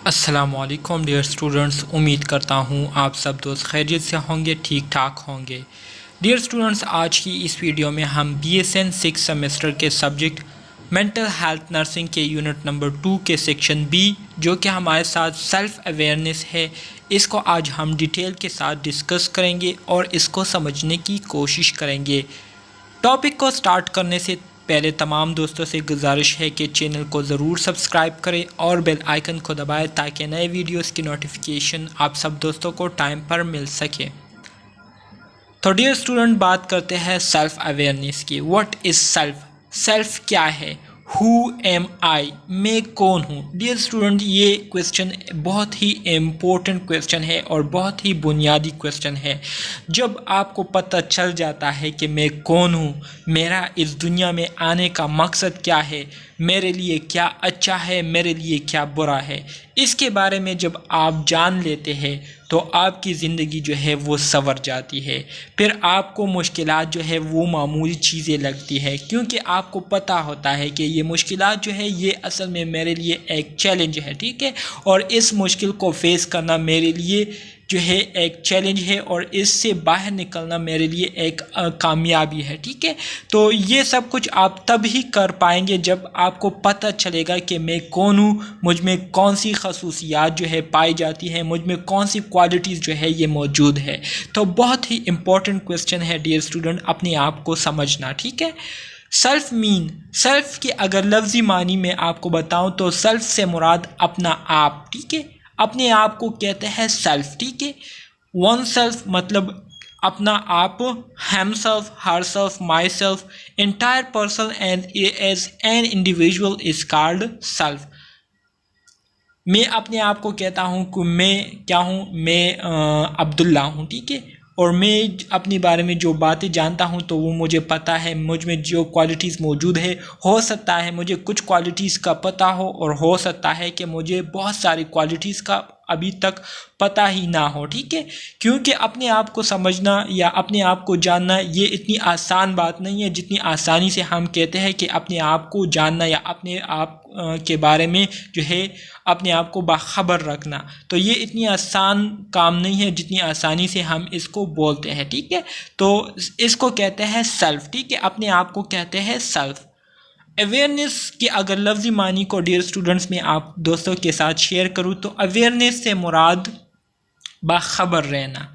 अस्सलामुअलैकुम dear students, उम्मीद करता हूँ आप सब दोस्त खैरियत से होंगे, ठीक ठाक होंगे। डियर स्टूडेंट्स, आज की इस वीडियो में हम BSN 6 सेमेस्टर के सब्जेक्ट मेंटल हेल्थ नर्सिंग के यूनिट नंबर 2 के सेक्शन B, जो कि हमारे साथ सेल्फ अवेयरनेस है, इसको आज हम डिटेल के साथ डिस्कस करेंगे और इसको समझने की कोशिश करेंगे। टॉपिक को स्टार्ट करने से पहले तमाम दोस्तों से गुजारिश है कि चैनल को ज़रूर सब्सक्राइब करें और बेल आइकन को दबाएं ताकि नए वीडियोस की नोटिफिकेशन आप सब दोस्तों को टाइम पर मिल सके। तो डियर स्टूडेंट, बात करते हैं सेल्फ अवेयरनेस की। What is self? सेल्फ क्या है? हु एम आई? मैं कौन हूँ? डियर स्टूडेंट, ये क्वेश्चन बहुत ही इम्पोर्टेंट क्वेश्चन है और बहुत ही बुनियादी क्वेश्चन है। जब आपको पता चल जाता है कि मैं कौन हूँ, मेरा इस दुनिया में आने का मकसद क्या है, मेरे लिए क्या अच्छा है, मेरे लिए क्या बुरा है, इसके बारे में जब आप जान लेते हैं तो आपकी ज़िंदगी जो है वो संवर जाती है। फिर आपको मुश्किलात जो है वो मामूली चीज़ें लगती है, क्योंकि आपको पता होता है कि ये मुश्किलात जो है ये असल में मेरे लिए एक चैलेंज है, ठीक है, और इस मुश्किल को फेस करना मेरे लिए जो है एक चैलेंज है और इससे बाहर निकलना मेरे लिए एक कामयाबी है, ठीक है। तो ये सब कुछ आप तब ही कर पाएंगे जब आपको पता चलेगा कि मैं कौन हूँ, मुझ में कौन सी खसूसियात जो है पाई जाती है, मुझ में कौन सी क्वालिटीज़ जो है ये मौजूद है। तो बहुत ही इम्पोर्टेंट क्वेश्चन है डियर स्टूडेंट, अपने आप को समझना, ठीक है। सेल्फ की अगर लफ्ज़ी मानी में आपको बताऊं तो सेल्फ से मुराद अपना आप, ठीक है, अपने आप को कहते हैं सेल्फ, ठीक है। वन सेल्फ मतलब अपना आप, himself, herself, myself, entire person and as an individual is called self. मैं अपने आप को कहता हूँ कि मैं क्या हूँ, मैं अब्दुल्ला हूँ, ठीक है, और मैं अपने बारे में जो बातें जानता हूँ तो वो मुझे पता है। मुझ में जो क्वालिटीज़ मौजूद है, हो सकता है मुझे कुछ क्वालिटीज़ का पता हो और हो सकता है कि मुझे बहुत सारी क्वालिटीज़ का अभी तक पता ही ना हो, ठीक है, क्योंकि अपने आप को समझना या अपने आप को जानना ये इतनी आसान बात नहीं है जितनी आसानी से हम कहते हैं कि अपने आप को जानना या अपने आप के बारे में जो है अपने आप को बाखबर रखना। तो ये इतनी आसान काम नहीं है जितनी आसानी से हम इसको बोलते हैं, ठीक है। तो इसको कहते हैं सेल्फ, ठीक है, अपने आप को कहते हैं सेल्फ। अवेयरनेस की अगर लफ्ज़ी मानी को डियर स्टूडेंट्स में आप दोस्तों के साथ शेयर करूँ तो अवेयरनेस से मुराद बाखबर रहना,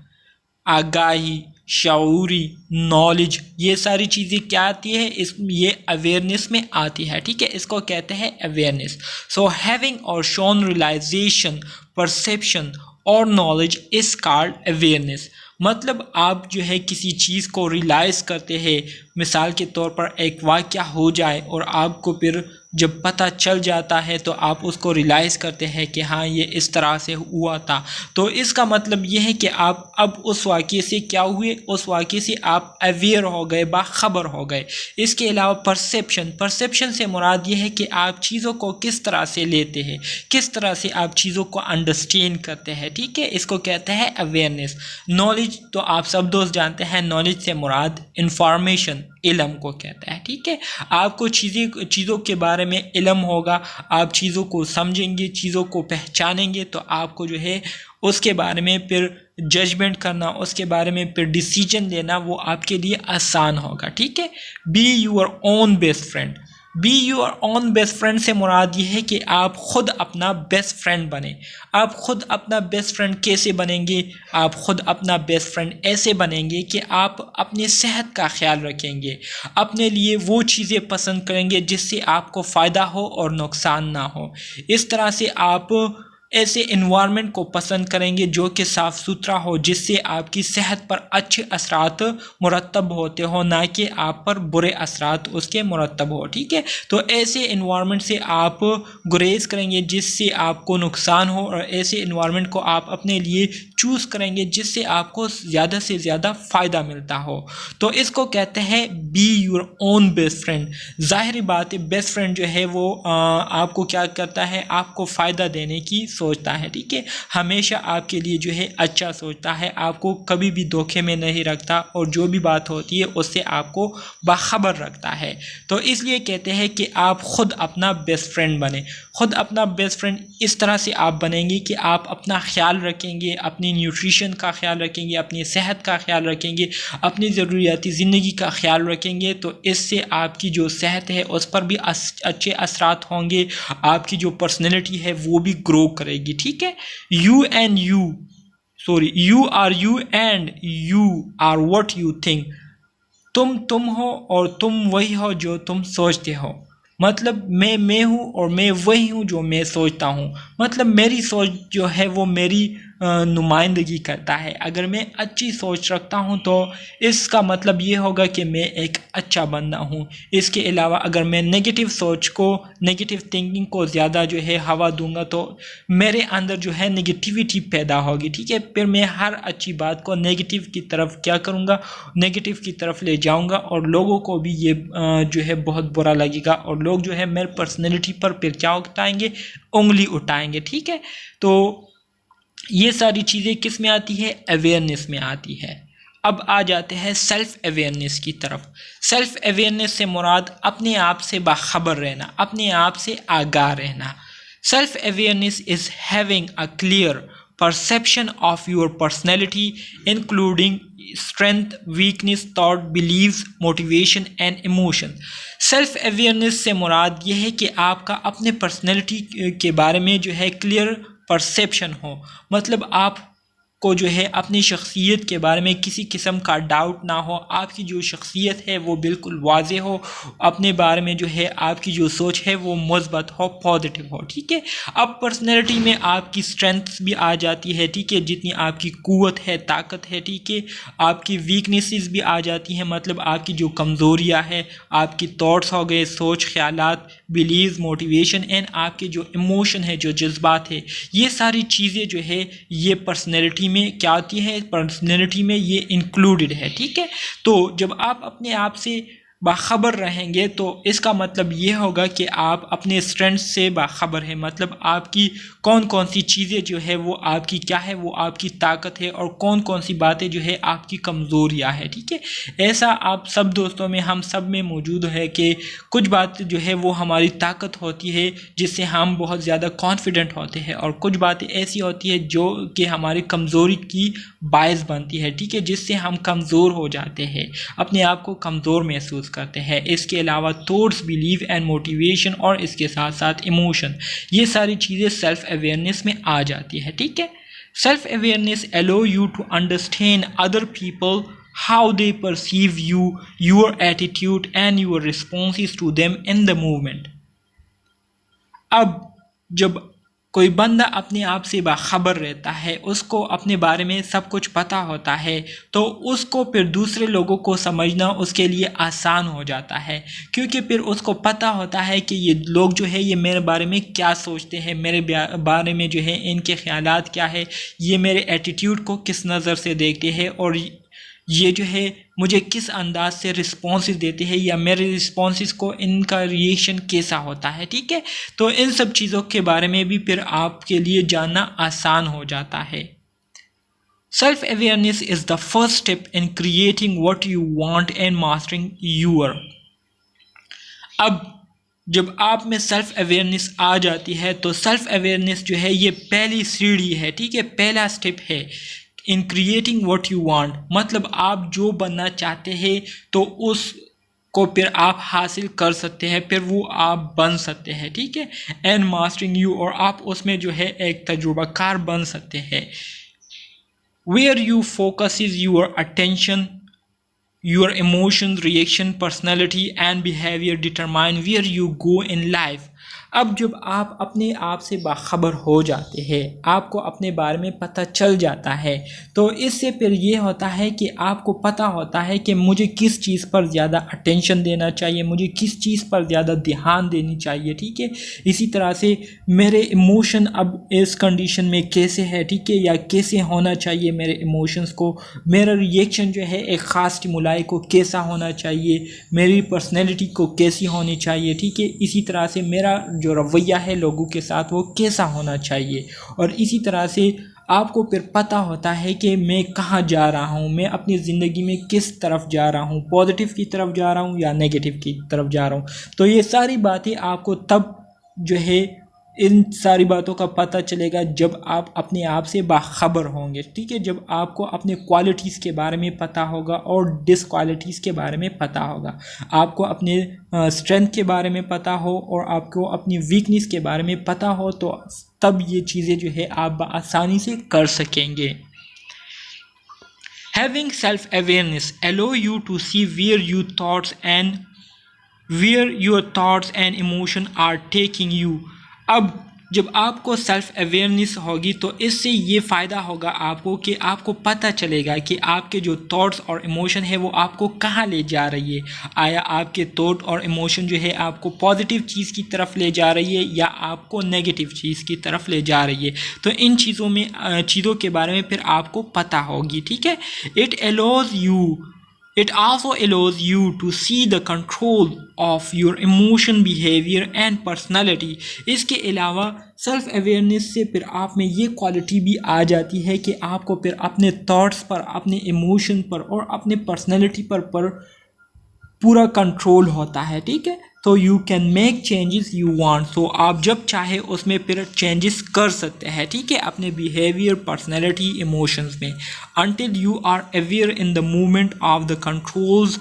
आगाही, शऊरी, नॉलेज, ये सारी चीज़ें क्या आती है, ये अवेयरनेस में आती है, ठीक है, इसको कहते हैं अवेयरनेस। सो हैविंग और शोन रियलाइजेशन, परसेप्शन और नॉलेज इज कॉल्ड अवेयरनेस। मतलब आप जो है किसी चीज़ को रियलाइज़ करते हैं, मिसाल के तौर पर एक वाक़या हो जाए और आपको फिर जब पता चल जाता है तो आप उसको रियलाइज़ करते हैं कि हाँ ये इस तरह से हुआ था, तो इसका मतलब ये है कि आप अब उस वाक़ये से क्या हुए, उस वाक़ये से आप अवेयर हो गए, बाखबर हो गए। इसके अलावा परसेप्शन से मुराद ये है कि आप चीज़ों को किस तरह से लेते हैं, किस तरह से आप चीज़ों को अंडरस्टैंड करते हैं, ठीक है, इसको कहते हैं अवेयरनेस। नॉलेज तो आप सब दोस्त जानते हैं, नॉलेज से मुराद इंफॉर्मेशन, इल्म को कहता है, ठीक है। आपको चीज़ों के बारे में इल्म होगा, आप चीज़ों को समझेंगे, चीज़ों को पहचानेंगे, तो आपको जो है उसके बारे में फिर जजमेंट करना, उसके बारे में फिर डिसीजन लेना वो आपके लिए आसान होगा, ठीक है। Be your own best friend. Be your own best friend से मुराद ये है कि आप खुद अपना बेस्ट फ्रेंड बने। आप खुद अपना बेस्ट फ्रेंड कैसे बनेंगे? आप खुद अपना बेस्ट फ्रेंड ऐसे बनेंगे कि आप अपनी सेहत का ख्याल रखेंगे, अपने लिए वो चीज़ें पसंद करेंगे जिससे आपको फ़ायदा हो और नुकसान ना हो। इस तरह से आप ऐसे इन्वायरमेंट को पसंद करेंगे जो कि साफ़ सुथरा हो, जिससे आपकी सेहत पर अच्छे असरात मुरतब होते हो, ना कि आप पर बुरे असरात उसके मुरतब हो, ठीक है। तो ऐसे इन्वायरमेंट से आप गुरेज करेंगे जिससे आपको नुकसान हो, और ऐसे इन्वायरमेंट को आप अपने लिए चूज़ करेंगे जिससे आपको ज़्यादा से ज़्यादा फ़ायदा मिलता हो। तो इसको कहते हैं be your own best friend. ज़ाहिर बात है, बेस्ट फ्रेंड जो है वो आपको क्या करता है, आपको फ़ायदा देने की सोचता है, ठीक है, हमेशा आपके लिए जो है अच्छा सोचता है, आपको कभी भी धोखे में नहीं रखता और जो भी बात होती है उससे आपको बाखबर रखता है। तो इसलिए कहते हैं कि आप खुद अपना बेस्ट फ्रेंड बने, ख़ुद अपना बेस्ट फ्रेंड इस तरह से आप बनेंगे कि आप अपना ख्याल रखेंगे, अपनी न्यूट्रिशन का ख्याल रखेंगे, अपनी सेहत का ख्याल रखेंगे, अपनी ज़रूरियाती ज़िंदगी का ख्याल रखेंगे, तो इससे आपकी जो सेहत है उस पर भी अच्छे असरात होंगे, आपकी जो पर्सनैलिटी है वो भी ग्रो करेगी। ठीक है, you are you and you are what you think. तुम हो और तुम वही हो जो तुम सोचते हो। मतलब मैं हूँ और मैं वही हूँ जो मैं सोचता हूँ। मतलब मेरी सोच जो है वो मेरी नुमाइंदगी करता है। अगर मैं अच्छी सोच रखता हूँ तो इसका मतलब ये होगा कि मैं एक अच्छा बंदा हूँ। इसके अलावा अगर मैं नेगेटिव थिंकिंग को ज़्यादा जो है हवा दूंगा तो मेरे अंदर जो है नेगेटिविटी पैदा होगी। ठीक है, फिर मैं हर अच्छी बात को नेगेटिव की तरफ क्या करूँगा, नेगेटिव की तरफ ले जाऊँगा और लोगों को भी ये जो है बहुत बुरा लगेगा और लोग जो है मेरे पर्सनैलिटी पर फिर क्या उठाएंगे, उंगली उठाएंगे। ठीक है, तो ये सारी चीज़ें किस में आती है, अवेयरनेस में आती है। अब आ जाते हैं सेल्फ अवेयरनेस की तरफ। सेल्फ अवेयरनेस से मुराद अपने आप से बाखबर रहना, अपने आप से आगाह रहना। Self awareness is having a clear perception of your personality including strength, weakness, thought, beliefs, motivation and emotion। Self awareness से मुराद ये है कि आपका अपने पर्सनैलिटी के बारे में जो है क्लियर परसेप्शन हो। मतलब आप को जो है अपनी शख्सियत के बारे में किसी किस्म का डाउट ना हो, आपकी जो शख्सियत है वो बिल्कुल वाज़ेह हो, अपने बारे में जो है आपकी जो सोच है वो मुस्बत हो, पॉजिटिव हो। ठीक है, अब पर्सनैलिटी में आपकी स्ट्रेंथ्स भी आ जाती है। ठीक है, जितनी आपकी क़ुव्वत है, ताकत है। ठीक है, आपकी वीकनेसेस भी आ जाती हैं, मतलब आपकी जो कमज़ोरियाँ है, आपकी थॉट्स हो गए, सोच, ख्यालात, बिलीव, मोटिवेशन एंड आपके जो इमोशन है, जो जज्बात है, ये सारी चीज़ें जो है ये पर्सनैलिटी में क्या आती है, पर्सनैलिटी में ये इंक्लूडेड है। ठीक है, तो जब आप अपने आप से बाखबर रहेंगे तो इसका मतलब ये होगा कि आप अपने स्ट्रेंथ से बाखबर हैं। मतलब आपकी कौन कौन सी चीज़ें जो है वो आपकी क्या है, वो आपकी ताकत है और कौन कौन सी बातें जो है आपकी कमज़ोरियाँ है। ठीक है, ऐसा आप सब दोस्तों में, हम सब में मौजूद है कि कुछ बातें जो है वो हमारी ताकत होती है जिससे हम बहुत ज़्यादा कॉन्फिडेंट होते हैं और कुछ बातें ऐसी होती है जो कि हमारी कमज़ोरी की बायस बनती है। ठीक है, जिससे हम कमज़ोर हो जाते हैं, अपने आप को कमज़ोर महसूस करते हैं। इसके अलावा थॉट्स, बिलीव एंड मोटिवेशन और इसके साथ साथ इमोशन, ये सारी चीज़ें सेल्फ अवेयरनेस में आ जाती है। ठीक है, self awareness allow you to understand other people, how they perceive you, your attitude and your responses to them in the movement। अब जब कोई बंदा अपने आप से बाखबर रहता है, उसको अपने बारे में सब कुछ पता होता है, तो उसको फिर दूसरे लोगों को समझना उसके लिए आसान हो जाता है, क्योंकि फिर उसको पता होता है कि ये लोग जो है ये मेरे बारे में क्या सोचते हैं, मेरे बारे में जो है इनके ख्यालात क्या है, ये मेरे एटीट्यूड को किस नज़र से देखते हैं और ये जो है मुझे किस अंदाज से रिस्पॉन्स देते हैं या मेरे रिस्पॉन्स को इनका रिएक्शन कैसा होता है। ठीक है, तो इन सब चीज़ों के बारे में भी फिर आपके लिए जानना आसान हो जाता है। Self awareness is the first step in creating what you want and mastering your. अब जब आप में सेल्फ अवेयरनेस आ जाती है तो सेल्फ अवेयरनेस जो है ये पहली सीढ़ी है। ठीक है, पहला स्टेप है इन क्रिएटिंग व्हाट यू वांट। मतलब आप जो बनना चाहते हैं तो उस को फिर आप हासिल कर सकते हैं, फिर वो आप बन सकते हैं। ठीक है, एंड मास्टरिंग यू, और आप उसमें जो है एक तजुर्बाकार बन सकते हैं। Where you focus is your attention, your emotions, reaction, personality and behaviour determine where you go in life. अब जब आप अपने आप से बाखबर हो जाते हैं, आपको अपने बारे में पता चल जाता है, तो इससे फिर ये होता है कि आपको पता होता है कि मुझे किस चीज़ पर ज़्यादा अटेंशन देना चाहिए, मुझे किस चीज़ पर ज़्यादा ध्यान देनी चाहिए। ठीक है, इसी तरह से मेरे इमोशन अब इस कंडीशन में कैसे है, ठीक है, या कैसे होना चाहिए मेरे इमोशंस को, मेरा रिएक्शन जो है एक ख़ास स्टिमुलाई को कैसा होना चाहिए, मेरी पर्सनैलिटी को कैसी होनी चाहिए। ठीक है, इसी तरह से मेरा जो रवैया है लोगों के साथ वो कैसा होना चाहिए, और इसी तरह से आपको फिर पता होता है कि मैं कहाँ जा रहा हूँ, मैं अपनी ज़िंदगी में किस तरफ जा रहा हूँ, पॉजिटिव की तरफ जा रहा हूँ या नेगेटिव की तरफ जा रहा हूँ। तो ये सारी बातें आपको तब जो है इन सारी बातों का पता चलेगा जब आप अपने आप से बाखबर होंगे, ठीक है। जब आपको अपने क्वालिटीज़ के बारे में पता होगा और डिसक्वालिटीज़ के बारे में पता होगा, आपको अपने स्ट्रेंथ के बारे में पता हो और आपको अपनी वीकनेस के बारे में पता हो, तो तब ये चीज़ें जो है आप आसानी से कर सकेंगे। Having self-awareness allow you to see where your thoughts and emotion are taking you। अब जब आपको सेल्फ अवेयरनेस होगी तो इससे ये फ़ायदा होगा आपको कि आपको पता चलेगा कि आपके जो थॉट्स और इमोशन है वो आपको कहाँ ले जा रही है। आया आपके थॉट और इमोशन जो है आपको पॉजिटिव चीज़ की तरफ ले जा रही है या आपको नेगेटिव चीज़ की तरफ ले जा रही है। तो इन चीज़ों के बारे में फिर आपको पता होगी, ठीक है। It also allows you to see the control of your emotion, behavior and personality। इसके अलावा सेल्फ अवेयरनेस से फिर आप में ये क्वालिटी भी आ जाती है कि आपको फिर अपने थॉट्स पर, अपने इमोशन पर और अपने पर्सनालिटी पर पूरा कंट्रोल होता है, ठीक है। तो you can make changes you want, तो आप जब चाहे उसमें फिर चेंजेस कर सकते हैं, ठीक है, अपने बिहेवियर, पर्सनैलिटी, इमोशंस में। until you are aware in the movement of the controls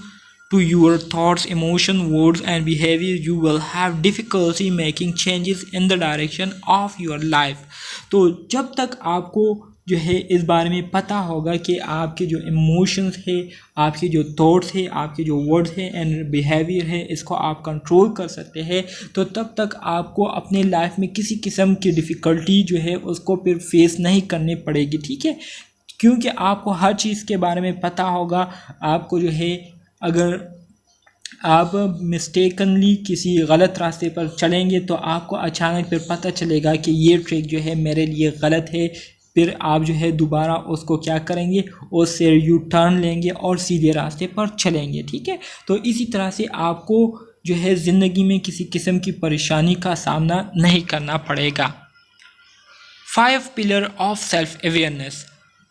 to your thoughts, emotion, words and behavior, you will have difficulty making changes in the direction of your life। तो जब तक आपको जो है इस बारे में पता होगा कि आपके जो इमोशंस है, आपके जो थॉट्स है, आपके जो वर्ड्स है एंड बिहेवियर है, इसको आप कंट्रोल कर सकते हैं, तो तब तक आपको अपने लाइफ में किसी किस्म की डिफ़िकल्टी जो है उसको फिर फेस नहीं करनी पड़ेगी, ठीक है। क्योंकि आपको हर चीज़ के बारे में पता होगा। आपको जो है अगर आप मिस्टेकनली किसी गलत रास्ते पर चलेंगे तो आपको अचानक फिर पता चलेगा कि ये ट्रिक जो है मेरे लिए गलत है, फिर आप जो है दोबारा उसको क्या करेंगे, उससे यू टर्न लेंगे और सीधे रास्ते पर चलेंगे, ठीक है। तो इसी तरह से आपको जो है ज़िंदगी में किसी किस्म की परेशानी का सामना नहीं करना पड़ेगा। 5 pillar of self awareness.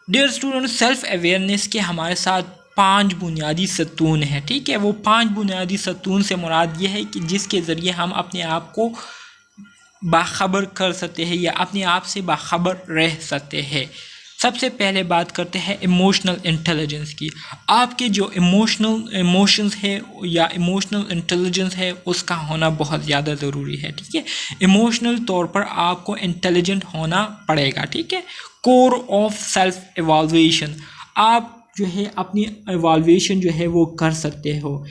Dear student, self awareness के हमारे साथ 5 बुनियादी सतून हैं, ठीक है। वो 5 बुनियादी सतून से मुराद ये है कि जिसके ज़रिए हम अपने आप को बाखबर कर सकते हैं या अपने आप से बाखबर रह सकते हैं। सबसे पहले बात करते हैं इमोशनल इंटेलिजेंस की। आपके जो इमोशंस है या इमोशनल इंटेलिजेंस है उसका होना बहुत ज़्यादा ज़रूरी है, ठीक है। इमोशनल तौर पर आपको इंटेलिजेंट होना पड़ेगा, ठीक है। कोर ऑफ सेल्फ एवाल्वेशन, आप जो है अपनी एवाल्वेशन जो है वो कर सकते हो।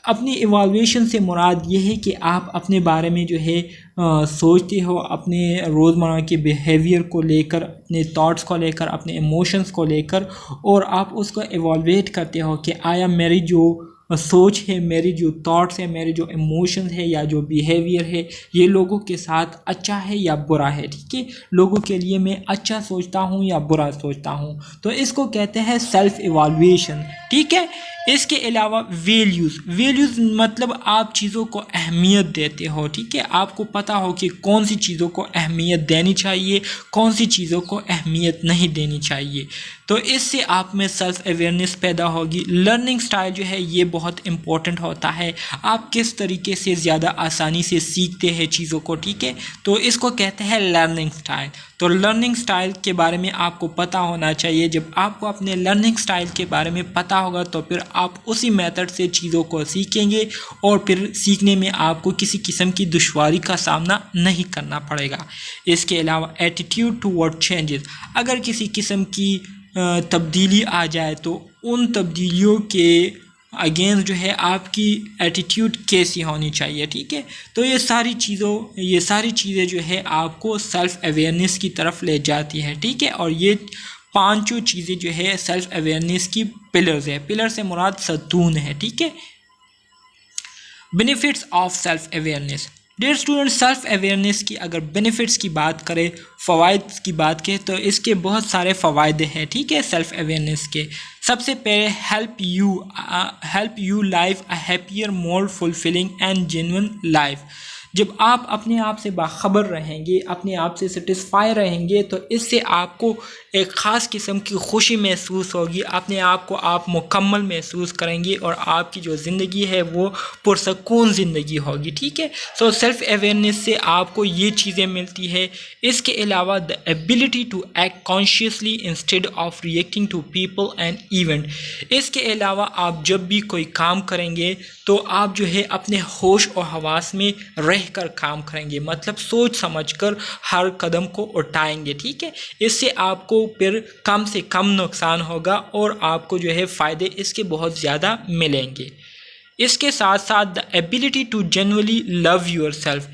अपनी इवाल्वेशन से मुराद ये है कि आप अपने बारे में जो है सोचते हो, अपने रोज़मर्रा के बिहेवियर को लेकर, अपने थॉट्स को लेकर, अपने इमोशंस को लेकर, और आप उसको इवाल्वेट करते हो कि आया मेरी जो सोच है, मेरी जो थॉट्स है, मेरे जो इमोशंस है या जो बिहेवियर है, ये लोगों के साथ अच्छा है या बुरा है, ठीक है। लोगों के लिए मैं अच्छा सोचता हूँ या बुरा सोचता हूँ, तो इसको कहते हैं सेल्फ इवाल्वेशन, ठीक है। इसके अलावा वैल्यूज़ मतलब आप चीज़ों को अहमियत देते हो, ठीक है। आपको पता हो कि कौन सी चीज़ों को अहमियत देनी चाहिए, कौन सी चीज़ों को अहमियत नहीं देनी चाहिए, तो इससे आप में सेल्फ अवेयरनेस पैदा होगी। लर्निंग स्टाइल जो है ये बहुत इम्पोर्टेंट होता है, आप किस तरीके से ज़्यादा आसानी से सीखते हैं चीज़ों को, ठीक है, तो इसको कहते हैं लर्निंग स्टाइल। तो लर्निंग स्टाइल के बारे में आपको पता होना चाहिए। जब आपको अपने लर्निंग स्टाइल के बारे में पता होगा तो फिर आप उसी मेथड से चीज़ों को सीखेंगे और फिर सीखने में आपको किसी किस्म की दुश्वारी का सामना नहीं करना पड़ेगा। इसके अलावा एटीट्यूड टुवर्ड चेंजेस, अगर किसी किस्म की तब्दीली आ जाए तो उन तब्दीलियों के अगेंस्ट जो है आपकी एटीट्यूड कैसी होनी चाहिए, ठीक है। तो ये सारी चीज़ें जो है आपको सेल्फ अवेयरनेस की तरफ ले जाती है, ठीक है। और ये 5 चीज़ें जो है सेल्फ अवेयरनेस की पिलर्स है। पिलर से मुराद सतून है, ठीक है। Benefits of self awareness. Dear student, self awareness की अगर बेनिफिट्स की बात करें, फ़वाइद की बात करें, तो इसके बहुत सारे फ़वाइद हैं, ठीक है। सेल्फ अवेयरनेस के सबसे पहले help you live a happier, more fulfilling and genuine life. जब आप अपने आप से बाखबर रहेंगे, अपने आप से सेटिस्फाई रहेंगे, तो इससे आपको एक ख़ास किस्म की खुशी महसूस होगी, अपने आप को आप मुकम्मल महसूस करेंगे और आपकी जो ज़िंदगी है वो पुरसकून ज़िंदगी होगी। ठीक है, सो सेल्फ़ अवेयरनेस से आपको ये चीज़ें मिलती है। इसके अलावा the ability to act consciously instead of reacting to people and event. इसके अलावा आप जब भी कोई काम करेंगे तो आप जो है अपने होश और हवास में रह कर काम करेंगे, मतलब सोच समझकर हर कदम को उठाएंगे। ठीक है, इससे आपको फिर कम से कम नुकसान होगा और आपको जो है फ़ायदे इसके बहुत ज़्यादा मिलेंगे। इसके साथ साथ the ability to genuinely love your self.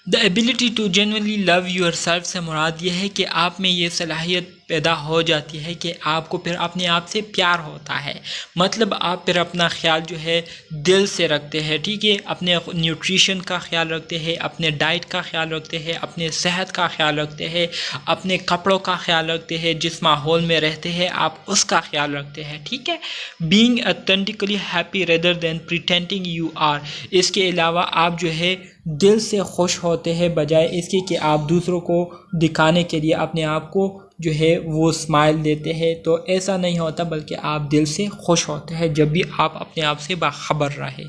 The ability to genuinely love your self से मुराद ये है कि आप में ये सलाहियत पैदा हो जाती है कि आपको फिर अपने आप से प्यार होता है, मतलब आप फिर अपना ख्याल जो है दिल से रखते हैं। ठीक है, अपने न्यूट्रिशन का ख्याल रखते हैं, अपने डाइट का ख्याल रखते हैं, अपने सेहत का ख्याल रखते हैं, अपने कपड़ों का ख्याल रखते हैं, जिस माहौल में रहते हैं आप उसका ख्याल रखते हैं। ठीक है, being authentically happy rather than pretending you are. इसके अलावा आप जो है दिल से खुश होते हैं बजाय इसके कि आप दूसरों को दिखाने के लिए अपने आप को जो है वो स्माइल देते हैं, तो ऐसा नहीं होता, बल्कि आप दिल से खुश होते हैं जब भी आप अपने आप से बाखबर रहे।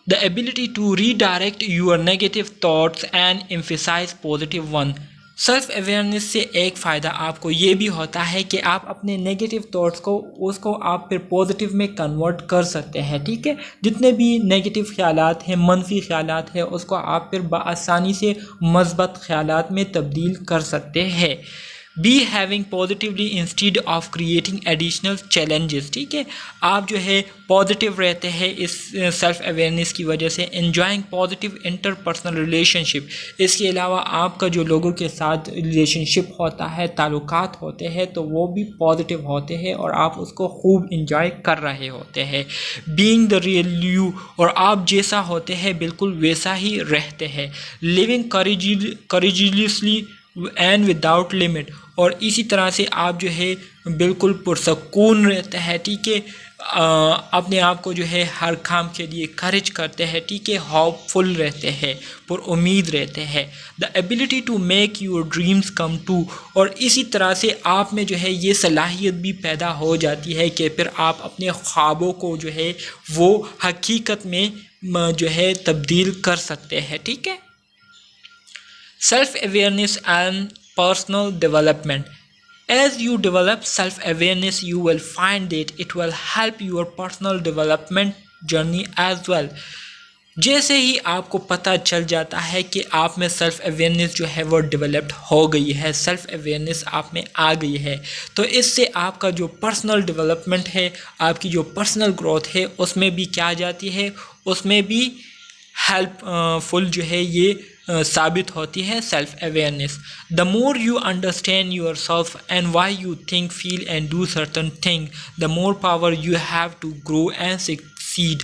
The ability to redirect your negative thoughts and emphasise positive one. Self awareness से एक फ़ायदा आपको ये भी होता है कि आप अपने नेगेटिव थॉट्स को उसको आप फिर पॉजिटिव में कन्वर्ट कर सकते हैं। ठीक है, जितने भी नेगेटिव ख्यालात हैं, मनफी ख्यालात हैं, उसको आप फिर बआसानी से मस्बत ख्यालात में तब्दील कर सकते हैं। Be having positively instead of creating additional challenges. ठीक है, आप जो है पॉजिटिव रहते हैं इस सेल्फ अवेयरनेस की वजह से। Enjoying positive interpersonal relationship. इसके अलावा आपका जो लोगों के साथ रिलेशनशिप होता है, ताल्लुकात होते हैं, तो वो भी पॉजिटिव होते हैं और आप उसको खूब इंजॉय कर रहे होते हैं। बीइंग द रियल यू, और आप जैसा होते हैं बिल्कुल वैसा ही रहते हैं। Living courageously and without limit, और इसी तरह से आप जो है बिल्कुल पुरसकून रहते हैं। ठीक है, अपने आप को जो है हर काम के लिए करेज करते हैं। ठीक है, होपफुल रहते हैं, पर उम्मीद रहते हैं। The ability to make your dreams come true, और इसी तरह से आप में जो है ये सलाहियत भी पैदा हो जाती है कि फिर आप अपने ख्वाबों को जो है वो हकीकत में जो है तब्दील कर सकते हैं। ठीक है, self-awareness and personal development. As you develop self-awareness, you will find that it will help your personal development journey as well. जैसे ही आपको पता चल जाता है कि आप में सेल्फ अवेयरनेस जो है वो डेवलप्ड हो गई है, सेल्फ अवेयरनेस आप में आ गई है, तो इससे आपका जो पर्सनल डेवलपमेंट है, आपकी जो पर्सनल ग्रोथ है, उसमें भी क्या जाती है, उसमें भी हेल्पफुल जो है ये साबित होती है self awareness. The more you understand your self and why you think, feel and do certain thing, the more power you have to grow and succeed.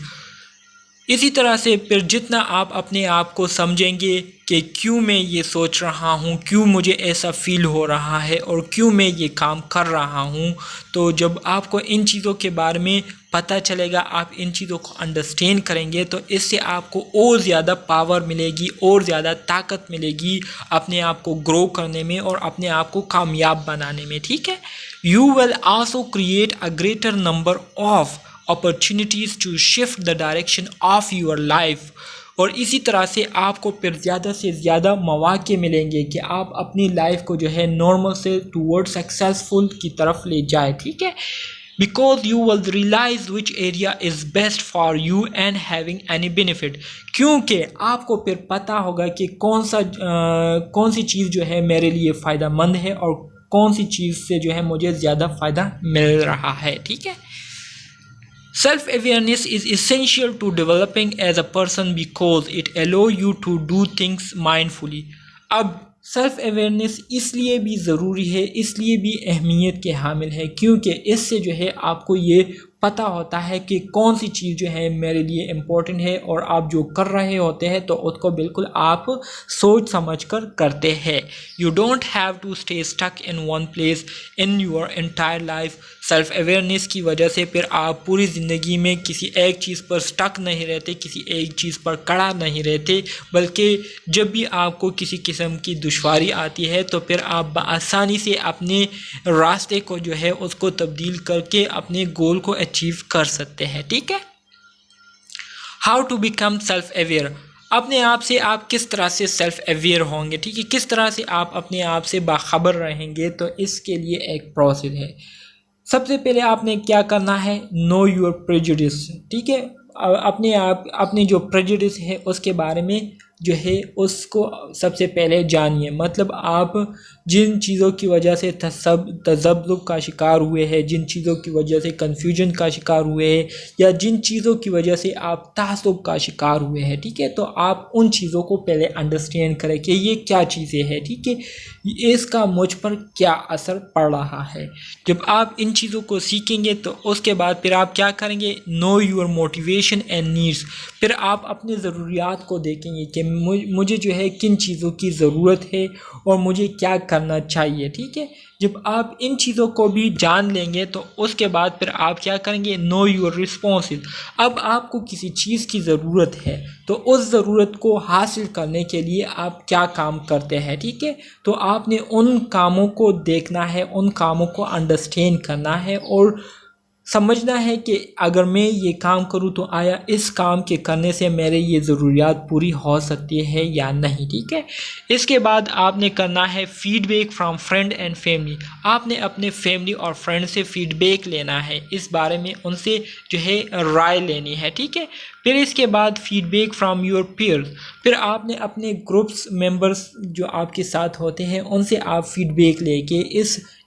इसी तरह से फिर जितना आप अपने आप को समझेंगे कि क्यों मैं ये सोच रहा हूँ, क्यों मुझे ऐसा फील हो रहा है और क्यों मैं ये काम कर रहा हूँ, तो जब आपको इन चीज़ों के बारे में पता चलेगा, आप इन चीज़ों को अंडरस्टैंड करेंगे, तो इससे आपको और ज़्यादा पावर मिलेगी, और ज़्यादा ताकत मिलेगी अपने आप को ग्रो करने में और अपने आप को कामयाब बनाने में। ठीक है, you will also create a greater number of opportunities to shift the direction of your life, और इसी तरह से आपको फिर ज़्यादा से ज़्यादा मौके मिलेंगे कि आप अपनी लाइफ को जो है नॉर्मल से टूवर्ड सक्सेसफुल की तरफ ले जाए। ठीक है, because you will realize which area is best for you and having any benefit, क्योंकि आपको फिर पता होगा कि कौन सी चीज़ जो है मेरे लिए फ़ायदा मंद है और कौन सी चीज़ से जो है मुझे ज़्यादा फ़ायदा मिल रहा है। ठीक है, self awareness is essential to developing as a person because it allow you to do things mindfully। अब सेल्फ अवेयरनेस इसलिए भी ज़रूरी है, इसलिए भी अहमियत के हामिल है, क्योंकि इससे जो है आपको ये पता होता है कि कौन सी चीज़ जो है मेरे लिए इम्पोर्टेंट है, और आप जो कर रहे होते हैं तो उसको बिल्कुल आप सोच समझ कर करते हैं। You don't have to stay stuck in one place in your entire life. Self awareness की वजह से फिर आप पूरी ज़िंदगी में किसी एक चीज़ पर स्टक नहीं रहते, किसी एक चीज़ पर कड़ा नहीं रहते, बल्कि जब भी आपको किसी किस्म की दुश्वारी आती है तो फिर आप आसानी से अपने रास्ते को जो है उसको तब्दील करके अपने गोल को अचीव कर सकते हैं। ठीक है। How to become self aware, अपने आप से आप किस तरह से सेल्फ अवेयर होंगे, ठीक है, किस तरह से आप अपने आप से बाखबर रहेंगे, तो इसके लिए एक प्रोसेस है। सबसे पहले आपने क्या करना है, नो योर प्रेजुडिस, ठीक है, अपने आप अपनी जो प्रेजुडिस है उसके बारे में जो है उसको सबसे पहले जानिए। मतलब आप जिन चीज़ों की वजह से तज़ब्ज़ुब का शिकार हुए हैं, जिन चीज़ों की वजह से कन्फ्यूजन का शिकार हुए हैं, या जिन चीज़ों की वजह से आप तअस्सुब का शिकार हुए हैं, ठीक है, तो आप उन चीज़ों को पहले अंडरस्टैंड करें कि ये क्या चीज़ें हैं, ठीक है, इसका मुझ पर क्या असर पड़ रहा है। जब आप इन चीज़ों को सीखेंगे तो उसके बाद फिर आप क्या करेंगे, know your motivation and needs, फिर आप अपनी ज़रूरियात को देखेंगे कि मुझे जो है किन चीज़ों की ज़रूरत है और मुझे क्या करना चाहिए। ठीक है, जब आप इन चीज़ों को भी जान लेंगे तो उसके बाद फिर आप क्या करेंगे, नो योर रिस्पॉन्सिव, अब आपको किसी चीज़ की ज़रूरत है तो उस ज़रूरत को हासिल करने के लिए आप क्या काम करते हैं। ठीक है, तो आपने उन कामों को देखना है, उन कामों को अंडरस्टैंड करना है और समझना है कि अगर मैं ये काम करूँ तो आया इस काम के करने से मेरे ये ज़रूरियात पूरी हो सकती है या नहीं। ठीक है, इसके बाद आपने करना है feedback from friend and family, आपने अपने फैमिली और फ्रेंड से फीडबैक लेना है, इस बारे में उनसे जो है राय लेनी है। ठीक है, फिर इसके बाद फीडबैक फ्रॉम योर पीयर्स, फिर आपने अपने ग्रुप्स मेंबर्स जो आपके साथ होते हैं उनसे आप फीडबैक लेके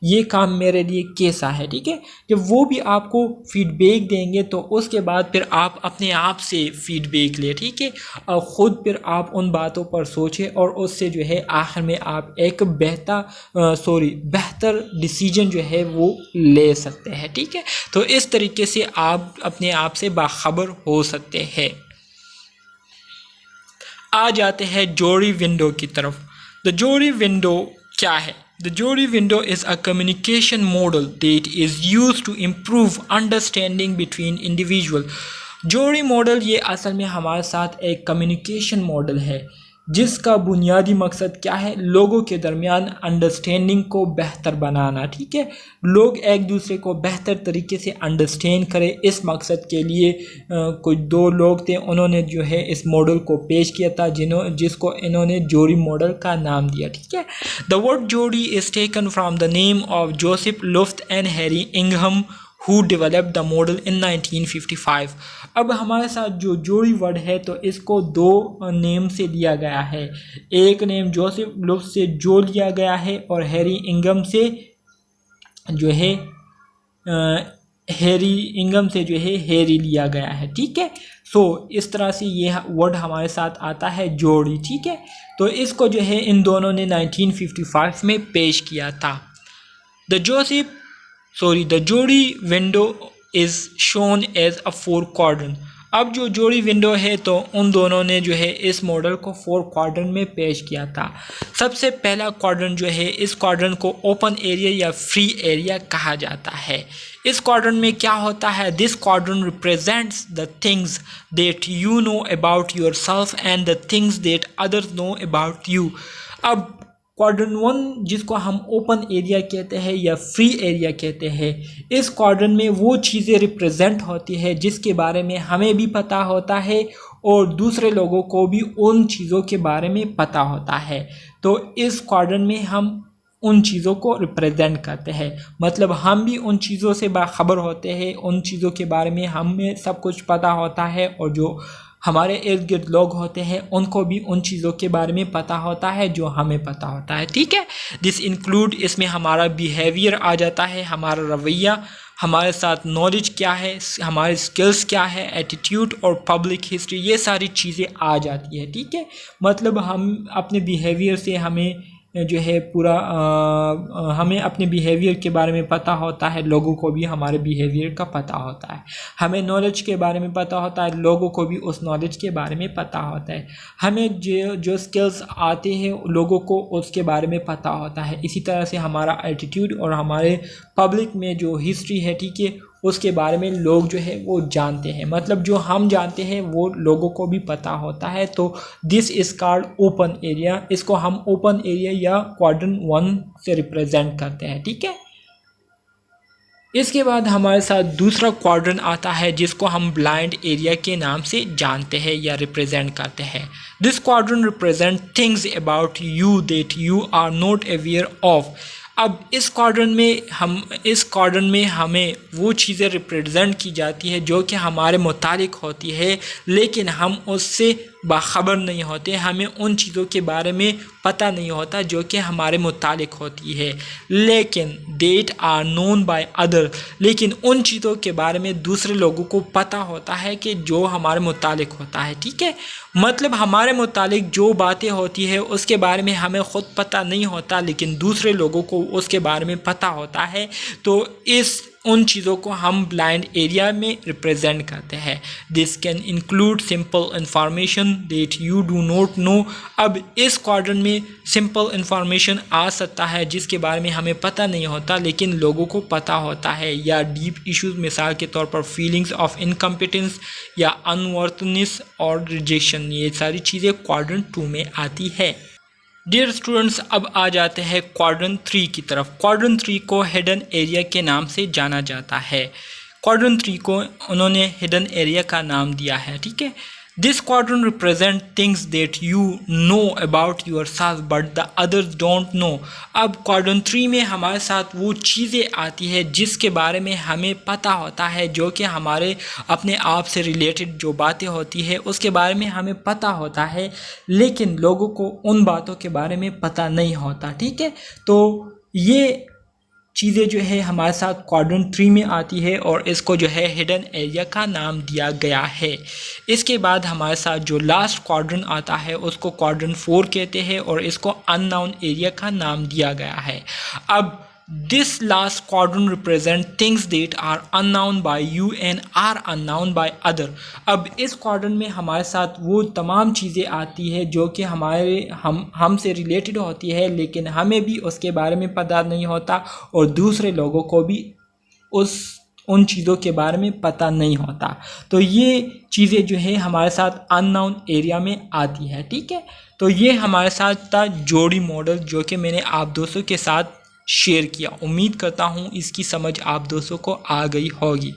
ये काम मेरे लिए कैसा है। ठीक है, जब वो भी आपको फीडबैक देंगे तो उसके बाद फिर आप अपने आप से फीडबैक ले। ठीक है, और ख़ुद फिर आप उन बातों पर सोचें और उससे जो है आखिर में आप एक बेहतर डिसीजन जो है वो ले सकते हैं। ठीक है, तो इस तरीके से आप अपने आप से बाखबर हो सकते हैं। आ जाते हैं जोड़ी विंडो की तरफ। द जोड़ी विंडो क्या है? The Jory window is a communication model that is used to improve understanding between individuals. जोड़ी मॉडल ये असल में हमारे साथ एक कम्युनिकेशन मॉडल है जिसका बुनियादी मकसद क्या है, लोगों के दरमियान अंडरस्टैंडिंग को बेहतर बनाना। ठीक है, लोग एक दूसरे को बेहतर तरीके से अंडरस्टैंड करें, इस मकसद के लिए कुछ दो लोग थे, उन्होंने जो है इस मॉडल को पेश किया था जिसको इन्होंने जोड़ी मॉडल का नाम दिया। ठीक है, the word Johari is taken from the name of Joseph Luft and Harry इंघम who developed the model in 1955। अब हमारे साथ जो जोड़ी वर्ड है तो इसको दो नेम से लिया गया है, एक नेम जोसेफ लुफ्ट से जो लिया गया है और हैरी इंघम से जो है हैरी लिया गया है। ठीक है, सो इस तरह से ये वर्ड हमारे साथ आता है जोड़ी। ठीक है, तो इसको जो है इन दोनों ने 1955 में पेश किया था। The Johari window is shown as a 4 quadrant. अब जो जोड़ी विंडो है तो उन दोनों ने जो है इस मॉडल को 4 क्वाड्रेंट में पेश किया था। सबसे पहला क्वाड्रेंट जो है, इस क्वाड्रेंट को ओपन एरिया या फ्री एरिया कहा जाता है। इस क्वाड्रेंट में क्या होता है, this quadrant represents the things that you know about yourself and the things that others know about you. अब क्वाड्रेंट 1 जिसको हम ओपन एरिया कहते हैं या फ्री एरिया कहते हैं, इस क्वाड्रेंट में वो चीज़ें रिप्रेजेंट होती है जिसके बारे में हमें भी पता होता है और दूसरे लोगों को भी उन चीज़ों के बारे में पता होता है। तो इस क्वाड्रेंट में हम उन चीज़ों को रिप्रेजेंट करते हैं, मतलब हम भी उन चीज़ों से बाखबर होते हैं, उन चीज़ों के बारे में हमें सब कुछ पता होता है और जो हमारे इर्द गिर्द लोग होते हैं उनको भी उन चीज़ों के बारे में पता होता है जो हमें पता होता है। ठीक है, दिस इंक्लूड, इसमें हमारा बिहेवियर आ जाता है, हमारा रवैया, हमारे साथ नॉलेज क्या है, हमारे स्किल्स क्या है, एटीट्यूड और पब्लिक हिस्ट्री, ये सारी चीज़ें आ जाती है। ठीक है, मतलब हम अपने बिहेवियर से हमें जो है पूरा हमें अपने बिहेवियर के बारे में पता होता है, लोगों को भी हमारे बिहेवियर का पता होता है। हमें नॉलेज के बारे में पता होता है, लोगों को भी उस नॉलेज के बारे में पता होता है। हमें जो स्किल्स आते हैं लोगों को उसके बारे में पता होता है। इसी तरह से हमारा एटीट्यूड और हमारे पब्लिक में जो हिस्ट्री है, ठीक है, उसके बारे में लोग जो है वो जानते हैं। मतलब जो हम जानते हैं वो लोगों को भी पता होता है। तो this is called open area. इसको हम ओपन एरिया या क्वाड्रेंट 1 से रिप्रेजेंट करते हैं, ठीक है। इसके बाद हमारे साथ दूसरा क्वाड्रेंट आता है जिसको हम ब्लाइंड एरिया के नाम से जानते हैं या रिप्रेजेंट करते हैं। This quadrant represent things about you that you are not aware of. अब इस क्वाड्रेंट में हमें वो चीज़ें रिप्रेजेंट की जाती है जो कि हमारे मुतालिक होती है, लेकिन हम उससे बाखबर नहीं होते। हमें उन चीज़ों के बारे में पता नहीं होता जो कि हमारे मुतालिक होती है, लेकिन that are known by other. लेकिन उन चीज़ों के बारे में दूसरे लोगों को पता होता है कि जो हमारे मुतालिक होता है, ठीक है। मतलब हमारे मुतालिक जो बातें होती है उसके बारे में हमें ख़ुद पता नहीं होता, लेकिन दूसरे लोगों को उसके बारे में पता होता है। तो उन चीज़ों को हम ब्लाइंड एरिया में रिप्रेजेंट करते हैं। This can include simple information that you do not know. अब इस क्वाड्रेंट में सिंपल इंफॉर्मेशन आ सकता है जिसके बारे में हमें पता नहीं होता लेकिन लोगों को पता होता है, या डीप इश्यूज, मिसाल के तौर पर फीलिंग्स ऑफ इनकम्पिटेंस या अनवर्थनेस और रिजेक्शन। ये सारी चीज़ें क्वाड्रेंट 2 में आती है। डियर स्टूडेंट्स, अब आ जाते हैं क्वाड्रेंट 3 की तरफ। क्वाड्रेंट 3 को हिडन एरिया के नाम से जाना जाता है। क्वाड्रेंट 3 को उन्होंने हिडन एरिया का नाम दिया है, ठीक है। This quadrant represent things that you know about yourself but the others don't know. अब क्वाड्रेंट 3 में हमारे साथ वो चीज़ें आती है जिसके बारे में हमें पता होता है, जो कि हमारे अपने आप से रिलेटेड जो बातें होती है उसके बारे में हमें पता होता है, लेकिन लोगों को उन बातों के बारे में पता नहीं होता, ठीक है। तो ये चीज़ें जो है हमारे साथ क्वाड्रेंट 3 में आती है और इसको जो है हिडन एरिया का नाम दिया गया है। इसके बाद हमारे साथ जो लास्ट क्वाड्रेंट आता है उसको क्वाड्रेंट 4 कहते हैं और इसको अननोन एरिया का नाम दिया गया है। अब this last quadrant represent things that are unknown by you and are unknown by other. अब इस क्वाड्रेंट में हमारे साथ वो तमाम चीज़ें आती है जो कि हमसे रिलेटेड होती है, लेकिन हमें भी उसके बारे में पता नहीं होता और दूसरे लोगों को भी उन चीज़ों के बारे में पता नहीं होता। तो ये चीज़ें जो है हमारे साथ अननोन एरिया में आती है, ठीक है। तो ये हमारे साथ था जोड़ी मॉडल जो कि मैंने आप दोस्तों के साथ शेयर किया। उम्मीद करता हूँ इसकी समझ आप दोस्तों को आ गई होगी।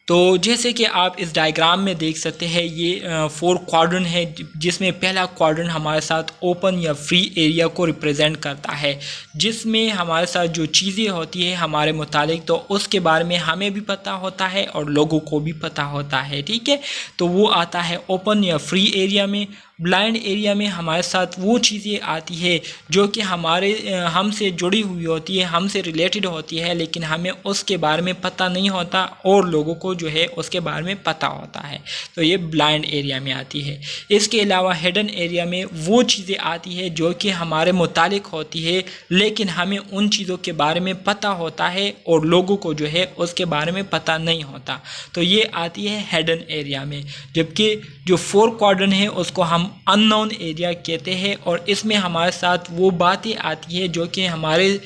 तो जैसे कि आप इस डायग्राम में देख सकते हैं, ये 4 क्वाड्रेंट है जिसमें पहला क्वाड्रेंट हमारे साथ ओपन या फ्री एरिया को रिप्रेजेंट करता है, जिसमें हमारे साथ जो चीज़ें होती है हमारे मुतालिक तो उसके बारे में हमें भी पता होता है और लोगों को भी पता होता है, ठीक है। तो वो आता है ओपन या फ्री एरिया में। ब्लाइंड एरिया में हमारे साथ वो चीज़ें आती है जो कि हमसे जुड़ी हुई होती है, हमसे रिलेटेड होती है, लेकिन हमें उसके बारे में पता नहीं होता और लोगों को जो है उसके बारे में पता होता है। तो ये ब्लाइंड एरिया में आती है। इसके अलावा हिडन एरिया में वो चीज़ें आती है जो कि हमारे मुतालिक होती है, लेकिन हमें उन चीज़ों के बारे में पता होता है और लोगों को जो है उसके बारे में पता नहीं होता। तो ये आती है हिडन एरिया में। जबकि जो 4 क्वाड्रेंट है उसको हम अननोन एरिया कहते हैं और इसमें हमारे साथ वो बातें आती है जो कि हमारे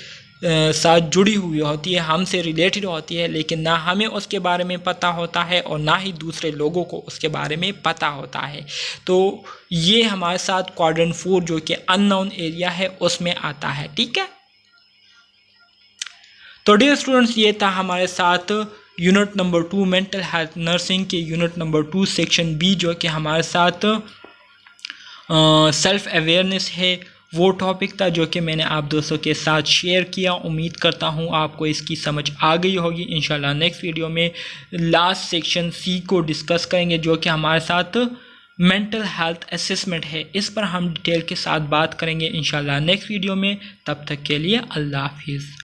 साथ जुड़ी हुई होती है, हमसे रिलेटेड होती है, लेकिन ना हमें उसके बारे में पता होता है और ना ही दूसरे लोगों को उसके बारे में पता होता है। तो ये हमारे साथ क्वाड्रेंट 4 जो कि अननोन एरिया है उसमें आता है, ठीक है। तो डियर स्टूडेंट्स, ये था हमारे साथ unit number 2 mental health nursing के यूनिट नंबर 2 सेक्शन बी, जो कि हमारे साथ सेल्फ अवेयरनेस है, वो टॉपिक था जो कि मैंने आप दोस्तों के साथ शेयर किया। उम्मीद करता हूँ आपको इसकी समझ आ गई होगी। इंशाल्लाह नेक्स्ट वीडियो में लास्ट सेक्शन सी को डिस्कस करेंगे जो कि हमारे साथ मेंटल हेल्थ असेसमेंट है। इस पर हम डिटेल के साथ बात करेंगे इंशाल्लाह नेक्स्ट वीडियो में। तब तक के लिए अल्लाह हाफिज़।